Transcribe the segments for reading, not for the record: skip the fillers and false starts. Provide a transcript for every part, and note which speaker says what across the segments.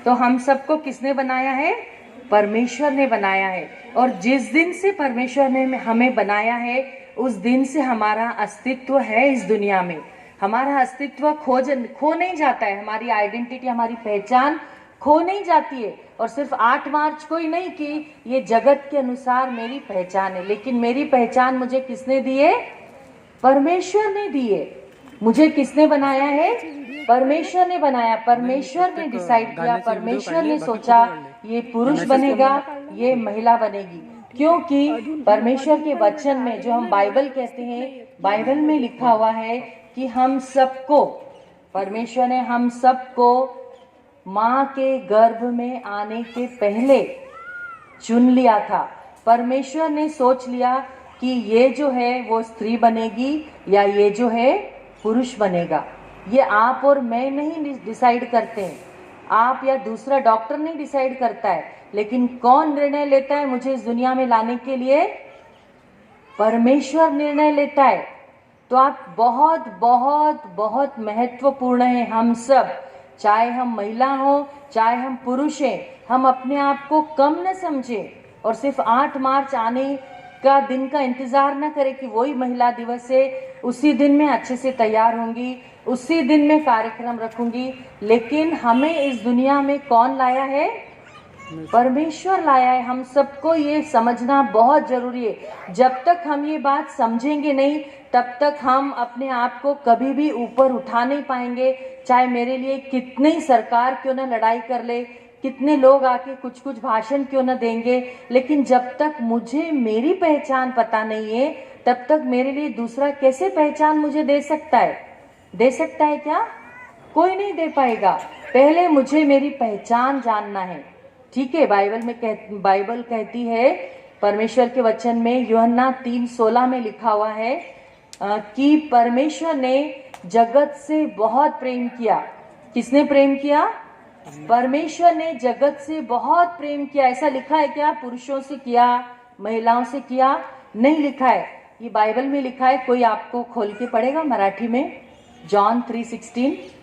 Speaker 1: तो हम सबको किसने बनाया है? परमेश्वर ने बनाया है। और जिस दिन से परमेश्वर ने हमें बनाया है उस दिन से हमारा अस्तित्व है इस दुनिया में। हमारा अस्तित्व खो नहीं जाता है, हमारी आइडेंटिटी, हमारी पहचान खो नहीं जाती है। और सिर्फ 8 मार्च को ही नहीं कि ये जगत के अनुसार मेरी पहचान है, लेकिन मेरी पहचान मुझे किसने दी है? परमेश्वर ने दी है। मुझे किसने बनाया है? परमेश्वर ने बनाया। परमेश्वर ने डिसाइड किया, परमेश्वर ने सोचा ये पुरुष बनेगा, ये महिला बनेगी। क्योंकि परमेश्वर के वचन में, जो हम बाइबल कहते हैं, बाइबल में लिखा हुआ है कि हम सबको, परमेश्वर ने हम सबको माँ के गर्भ में आने के पहले चुन लिया था। परमेश्वर ने सोच लिया कि ये जो है वो स्त्री बनेगी या ये जो है पुरुष बनेगा। ये आप और मैं नहीं डिसाइड करते हैं, आप या दूसरा डॉक्टर नहीं डिसाइड करता है, लेकिन कौन निर्णय लेता है मुझे इस दुनिया में लाने के लिए? परमेश्वर निर्णय लेता है। तो आप बहुत बहुत बहुत महत्वपूर्ण हैं। हम सब, चाहे हम महिला हो चाहे हम पुरुष हैं, हम अपने आप को कम न समझें और सिर्फ 8 मार्च आने का दिन का इंतजार न करें कि वही महिला दिवस है, उसी दिन मैं अच्छे से तैयार होंगी, उसी दिन मैं कार्यक्रम रखूंगी। लेकिन हमें इस दुनिया में कौन लाया है? परमेश्वर लाया है। हम सबको ये समझना बहुत जरूरी है। जब तक हम ये बात समझेंगे नहीं, तब तक हम अपने आप को कभी भी ऊपर उठा नहीं पाएंगे। चाहे मेरे लिए कितनी सरकार क्यों ना लड़ाई कर ले, कितने लोग आके कुछ कुछ भाषण क्यों ना देंगे, लेकिन जब तक मुझे मेरी पहचान पता नहीं है, तब तक मेरे लिए दूसरा कैसे पहचान मुझे दे सकता है? दे सकता है क्या? कोई नहीं दे पाएगा। पहले मुझे मेरी पहचान जानना है। ठीक है, बाइबल कहती है, परमेश्वर के वचन में यूहन्ना 3:16 में लिखा हुआ है कि परमेश्वर ने जगत से बहुत प्रेम किया। किसने प्रेम किया? परमेश्वर ने जगत से बहुत प्रेम किया। ऐसा लिखा है क्या? पुरुषों से किया, महिलाओं से किया? नहीं लिखा है। ये बाइबल में लिखा है। कोई आपको खोल के पढ़ेगा मराठी में? जॉन 3:16।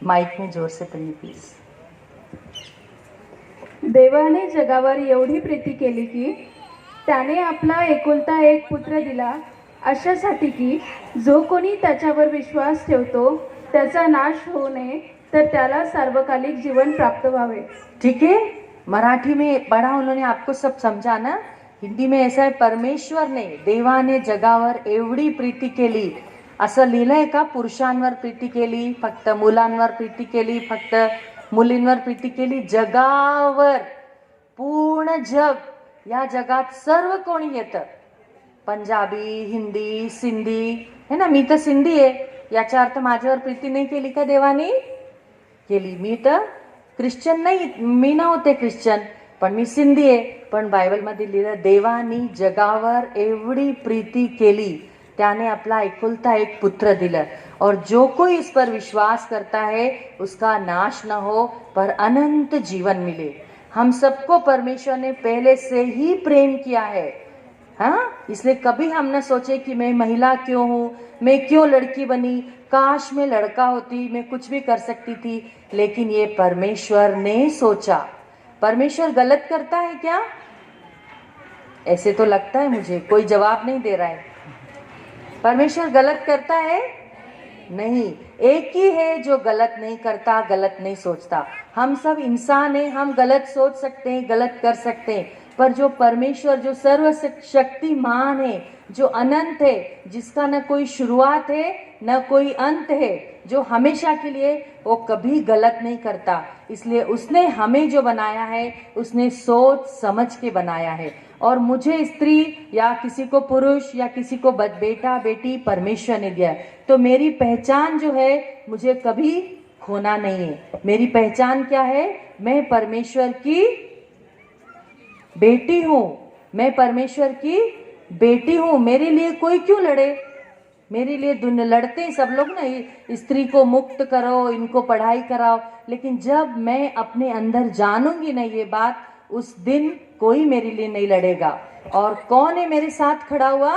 Speaker 1: माइक में जोर से पढ़िए प्लीज।
Speaker 2: देवाने जगावर एवढी प्रीती केली की त्याने आपला एकुलता एक पुत्र दिला, अशासाठी की जो कोणी त्याच्यावर विश्वास ठेवतो त्याचा नाश होऊ नये, तर त्याला सार्वकालिक जीवन प्राप्त व्हावे।
Speaker 1: ठीक है, मराठी में पढ़ा उन्होंने, आपको सब समझा ना? हिंदी में ऐसा है, परमेश्वर ने, देवाने जगावर एवढी प्रीती केली, असं लिहिलंय का? पुरुषांवर प्रीती केली, फक्त मुलांवर प्रीती केली, फक्त मुलींवर प्रीती केली? जगावर, पूर्ण जग, या जगात सर्व कोणी येतं, पंजाबी, हिंदी, सिंधी है ना? मी तर सिंधी आहे, याचा अर्थ माझ्यावर प्रीती नाही केली का देवाने? केली। मी तर ख्रिश्चन नाही, मी नव्हते ख्रिश्चन, पण मी सिंधी आहे। पण बायबलमध्ये लिहिलं, देवानी जगावर एवढी प्रीती केली, त्याने अपना एकुलता एक पुत्र दिला, और जो कोई इस पर विश्वास करता है उसका नाश न हो पर अनंत जीवन मिले। हम सबको परमेश्वर ने पहले से ही प्रेम किया है। हाँ, इसलिए कभी हम न सोचे कि मैं महिला क्यों हूँ, मैं क्यों लड़की बनी, काश मैं लड़का होती, मैं कुछ भी कर सकती थी। लेकिन ये परमेश्वर ने सोचा। परमेश्वर गलत करता है क्या? ऐसे तो लगता है मुझे, कोई जवाब नहीं दे रहा है। परमेश्वर गलत करता है? नहीं। एक ही है जो गलत नहीं करता, गलत नहीं सोचता। हम सब इंसान हैं, हम गलत सोच सकते हैं, गलत कर सकते हैं, पर जो परमेश्वर, जो सर्वशक्तिमान है, जो अनंत है, जिसका न कोई शुरुआत है न कोई अंत है, जो हमेशा के लिए, वो कभी गलत नहीं करता। इसलिए उसने हमें जो बनाया है, उसने सोच समझ के बनाया है। और मुझे स्त्री या किसी को पुरुष या किसी को बेटा बेटी परमेश्वर ने दिया है। तो मेरी पहचान जो है, मुझे कभी खोना नहीं है। मेरी पहचान क्या है? मैं परमेश्वर की बेटी हूँ, मैं परमेश्वर की बेटी हूँ, मेरे लिए कोई क्यों लड़े? मेरे लिए लड़ते हैं सब लोग ना, स्त्री को मुक्त करो, इनको पढ़ाई कराओ, लेकिन जब मैं अपने अंदर जानूंगी ना ये बात, उस दिन कोई मेरे लिए नहीं लड़ेगा। और कौन है मेरे साथ खड़ा हुआ?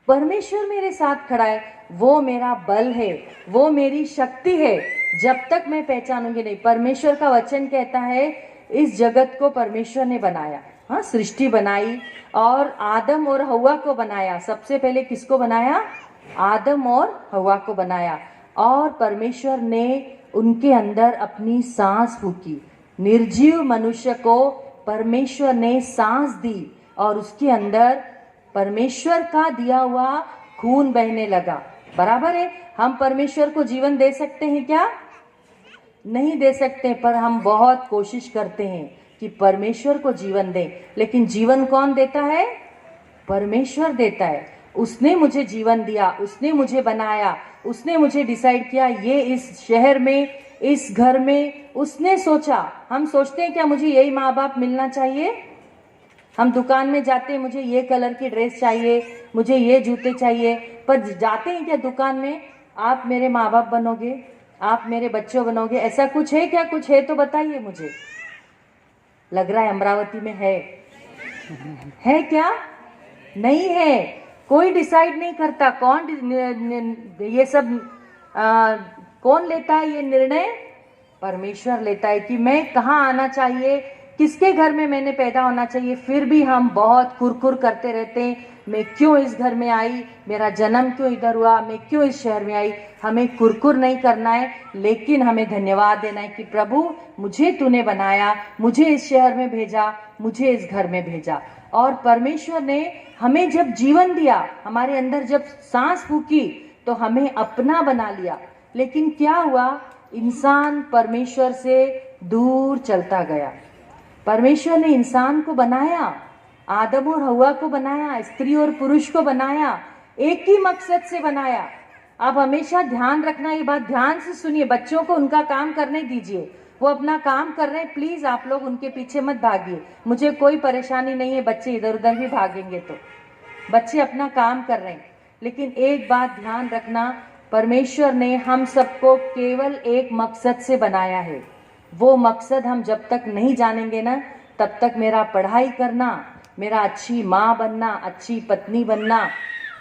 Speaker 1: परमेश्वर मेरे साथ खड़ा है, वो मेरा बल है, वो मेरी शक्ति है। जब तक मैं पहचानूंगी नहीं, परमेश्वर का वचन कहता है इस जगत को परमेश्वर ने बनाया, हाँ, सृष्टि बनाई और आदम और हव्वा को बनाया। सबसे पहले किसको बनाया? आदम और हव्वा को बनाया। और परमेश्वर ने उनके अंदर अपनी सांस फूकी। निर्जीव मनुष्य को परमेश्वर ने सांस दी और उसके अंदर परमेश्वर का दिया हुआ खून बहने लगा। बराबर है? हम परमेश्वर को जीवन दे सकते हैं क्या? नहीं दे सकते, पर हम बहुत कोशिश करते हैं कि परमेश्वर को जीवन दें। लेकिन जीवन कौन देता है? परमेश्वर देता है। उसने मुझे जीवन दिया, उसने मुझे बनाया, उसने मुझे डिसाइड किया ये इस शहर में, इस घर में उसने सोचा। हम सोचते हैं क्या मुझे यही माँ बाप मिलना चाहिए? हम दुकान में जाते हैं, मुझे ये कलर की ड्रेस चाहिए, मुझे ये जूते चाहिए, पर जाते हैं क्या दुकान में आप मेरे माँ बाप बनोगे, आप मेरे बच्चों बनोगे? ऐसा कुछ है क्या? कुछ है तो बताइए मुझे। लग रहा है अमरावती में है क्या? नहीं है। कोई डिसाइड नहीं करता। कौन ये सब कौन लेता है ये निर्णय? परमेश्वर लेता है कि मैं कहाँ आना चाहिए, किसके घर में मैंने पैदा होना चाहिए। फिर भी हम बहुत कुरकुर करते रहते हैं, मैं क्यों इस घर में आई, मेरा जन्म क्यों इधर हुआ, मैं क्यों इस शहर में आई। हमें कुरकुर नहीं करना है, लेकिन हमें धन्यवाद देना है कि प्रभु मुझे तूने बनाया, मुझे इस शहर में भेजा, मुझे इस घर में भेजा। और परमेश्वर ने हमें जब जीवन दिया, हमारे अंदर जब सांस फूकी, तो हमें अपना बना लिया। लेकिन क्या हुआ? इंसान परमेश्वर से दूर चलता गया। परमेश्वर ने इंसान को बनाया, आदम और हव्वा को बनाया, स्त्री और पुरुष को बनाया, एक ही मकसद से बनाया। आप हमेशा ध्यान रखना, ये बात ध्यान से सुनिए। बच्चों को उनका काम करने दीजिए, वो अपना काम कर रहे हैं, प्लीज आप लोग उनके पीछे मत भागिए। मुझे कोई परेशानी नहीं है, बच्चे इधर उधर भी भागेंगे तो। बच्चे अपना काम कर रहे हैं, लेकिन एक बात ध्यान रखना, परमेश्वर ने हम सबको केवल एक मकसद से बनाया है। वो मकसद हम जब तक नहीं जानेंगे ना, तब तक मेरा पढ़ाई करना, मेरा अच्छी माँ बनना, अच्छी पत्नी बनना,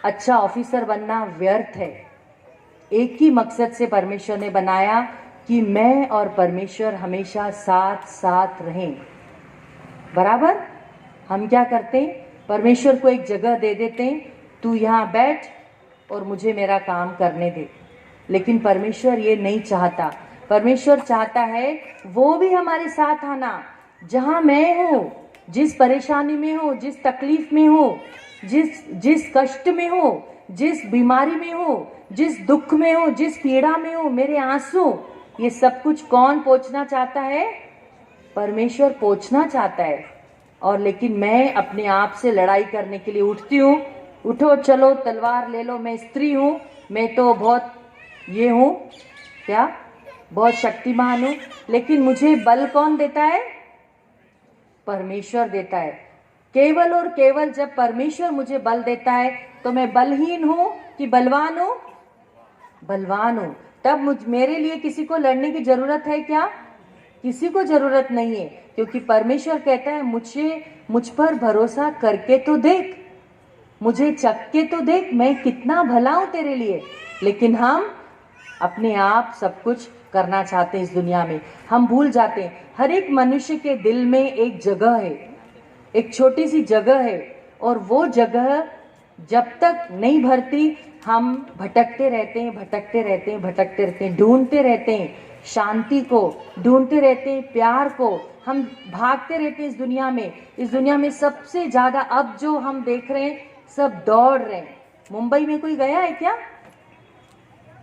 Speaker 1: अच्छा ऑफिसर बनना व्यर्थ है। एक ही मकसद से परमेश्वर ने बनाया कि मैं और परमेश्वर हमेशा साथ साथ रहें। बराबर? हम क्या करते हैं? परमेश्वर को एक जगह दे देते हैं, तू यहाँ बैठ और मुझे मेरा काम करने दे। लेकिन परमेश्वर ये नहीं चाहता। परमेश्वर चाहता है वो भी हमारे साथ आना। जहाँ मैं हूँ, जिस परेशानी में हूँ, जिस तकलीफ में हूँ, जिस कष्ट में हूँ, जिस बीमारी में हूँ, जिस दुख में हूँ, जिस पीड़ा में हूँ, मेरे आंसू, ये सब कुछ कौन पोंछना चाहता है? परमेश्वर पोंछना चाहता है। और लेकिन मैं अपने आप से लड़ाई करने के लिए उठती हूँ, उठो चलो तलवार ले लो, मैं स्त्री हूँ, मैं तो बहुत ये हूँ, क्या बहुत शक्तिमान हूँ। लेकिन मुझे बल कौन देता है? परमेश्वर देता है। केवल और केवल जब परमेश्वर मुझे बल देता है, तो मैं बलहीन हूँ कि बलवान हूँ? बलवान हूँ। तब मेरे लिए किसी को लड़ने की जरूरत है क्या? किसी को जरूरत नहीं है, क्योंकि परमेश्वर कहता है मुझ पर भरोसा करके तो देख, मुझे चख के तो देख, मैं कितना भला हूं तेरे लिए। लेकिन हम अपने आप सब कुछ करना चाहते हैं इस दुनिया में। हम भूल जाते हैं हर एक मनुष्य के दिल में एक जगह है, एक छोटी सी जगह है, और वो जगह जब तक नहीं भरती हम भटकते रहते हैं, भटकते रहते हैं, भटकते रहते हैं, ढूंढते रहते हैं शांति को, ढूंढते रहते हैं प्यार को। हम भागते रहते हैं इस दुनिया में। इस दुनिया में सबसे ज्यादा अब जो हम देख रहे हैं, सब दौड़ रहे हैं। मुंबई में कोई गया है क्या?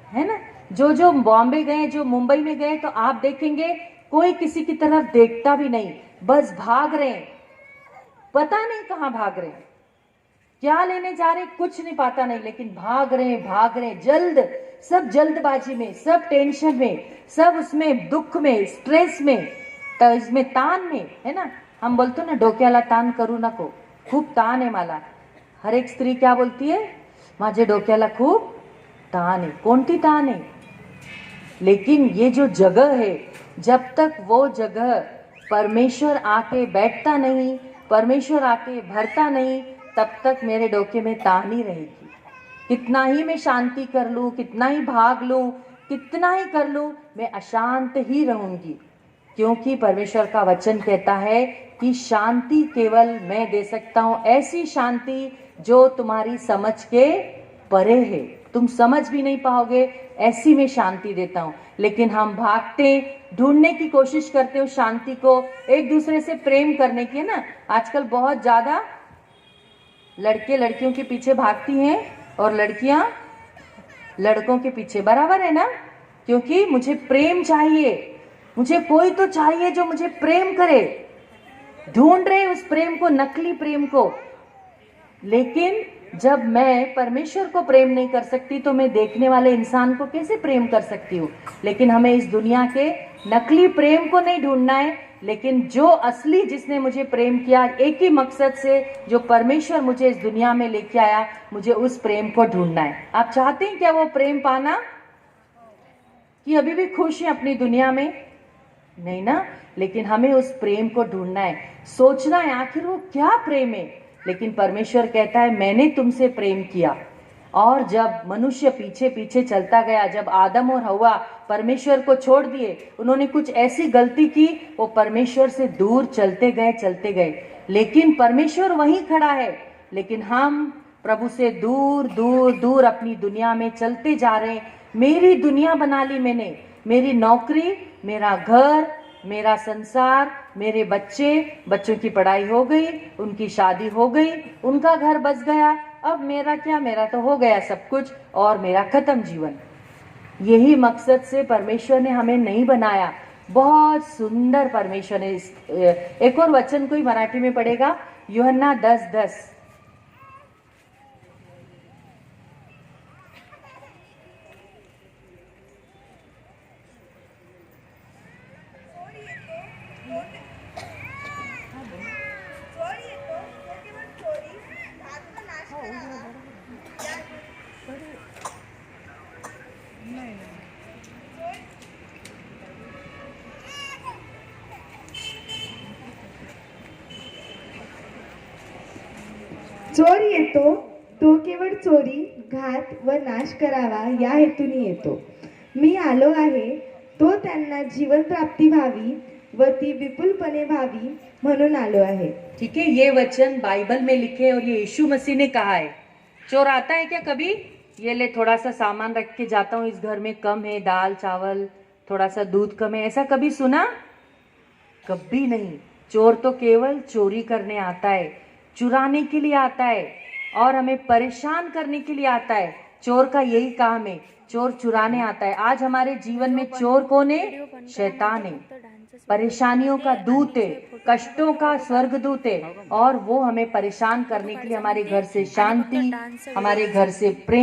Speaker 1: है ना? जो बॉम्बे गए, जो मुंबई में गए, तो आप देखेंगे कोई किसी की तरफ देखता भी नहीं, बस भाग रहे हैं। पता नहीं कहाँ भाग रहे हैं, क्या लेने जा रहे हैं, कुछ नहीं पता नहीं, लेकिन भाग रहे हैं, भाग रहे हैं। सब जल्दबाजी में, सब टेंशन में, सब उसमें दुख में, स्ट्रेस में, इसमें तान में, है ना? हम बोलतो ना डोक्याला ताण करू नको, खूप ताण आहे मला. हर एक स्त्री क्या बोलती है, माझे डोक्याला खूप ताण है. कोणती ताण है? लेकिन ये जो जगह है, जब तक वो जगह परमेश्वर आके बैठता नहीं, परमेश्वर आके भरता नहीं, तब तक मेरे डोके में तान ही रहेगी. कितना ही मैं शांति कर लूँ, कितना ही भाग लूँ, कितना ही कर लूँ, मैं अशांत ही रहूंगी. क्योंकि परमेश्वर का वचन कहता है कि शांति केवल मैं दे सकता हूँ, ऐसी शांति जो तुम्हारी समझ के परे है. तुम समझ भी नहीं पाओगे, ऐसी मैं शांति देता हूँ. लेकिन हम भागते, ढूंढने की कोशिश करते हो शांति को, एक दूसरे से प्रेम करने की, है ना. आजकल बहुत ज्यादा लड़के लड़कियों के पीछे भागती हैं और लड़कियां लड़कों के पीछे. बराबर है ना. क्योंकि मुझे प्रेम चाहिए, मुझे कोई तो चाहिए जो मुझे प्रेम करे. ढूंढ रहे उस प्रेम को, नकली प्रेम को. लेकिन जब मैं परमेश्वर को प्रेम नहीं कर सकती तो मैं देखने वाले इंसान को कैसे प्रेम कर सकती हूँ. लेकिन हमें इस दुनिया के नकली प्रेम को नहीं ढूंढना है, लेकिन जो असली, जिसने मुझे प्रेम किया एक ही मकसद से, जो परमेश्वर मुझे इस दुनिया में लेके आया, मुझे उस प्रेम को ढूंढना है. आप चाहते हैं क्या वो प्रेम पाना, कि अभी भी खुश हैं अपनी दुनिया में? नहीं ना. लेकिन हमें उस प्रेम को ढूंढना है, सोचना है आखिर वो क्या प्रेम है. लेकिन परमेश्वर कहता है मैंने तुमसे प्रेम किया. और जब मनुष्य पीछे पीछे चलता गया, जब आदम और हवा परमेश्वर को छोड़ दिए, उन्होंने कुछ ऐसी गलती की, वो परमेश्वर से दूर चलते गए. लेकिन परमेश्वर वहीं खड़ा है. लेकिन हम प्रभु से दूर दूर दूर अपनी दुनिया में चलते जा रहे हैं. मेरी दुनिया बना ली मैंने, मेरी नौकरी, मेरा घर, मेरा संसार, मेरे बच्चों की पढ़ाई हो गई, उनकी शादी हो गई, उनका घर बस गया. अब मेरा क्या, मेरा तो हो गया सब कुछ और मेरा खत्म जीवन. यही मकसद से परमेश्वर ने हमें नहीं बनाया. बहुत सुंदर परमेश्वर ने एक और वचन कोई मराठी में पढ़ेगा, यूहन्ना 10:10.
Speaker 3: चोर येतो तो केवळ चोरी, घात व नाश करावा या हेतूने येतो. मी आलो आहे तो त्यांना जीवन प्राप्ती व्हावी व ती विपुलपणे व्हावी म्हणून आलो आहे.
Speaker 1: ठीक है, ये वचन बाइबल में लिखे और ये यीशु मसीह ने कहा है. चोर आता है क्या कभी? ये ले थोड़ा सा सामान रख के जाता हूँ, इस घर में कम है, दाल चावल, थोड़ा सा दूध कम है, ऐसा कभी सुना? कभी नहीं. चोर तो केवल चोरी करने आता है, चुराने के लिए आता है और हमें परेशान करने के लिए आता है. चोर का यही काम है, चोर चुराने आता है. आज हमारे जीवन में चोर कौन है? शैतान है, परेशानियों का दूत है, कष्टों का स्वर्गदूत है. और वो हमें परेशान करने के लिए हमारे घर से शांति, हमारे घर से प्रेम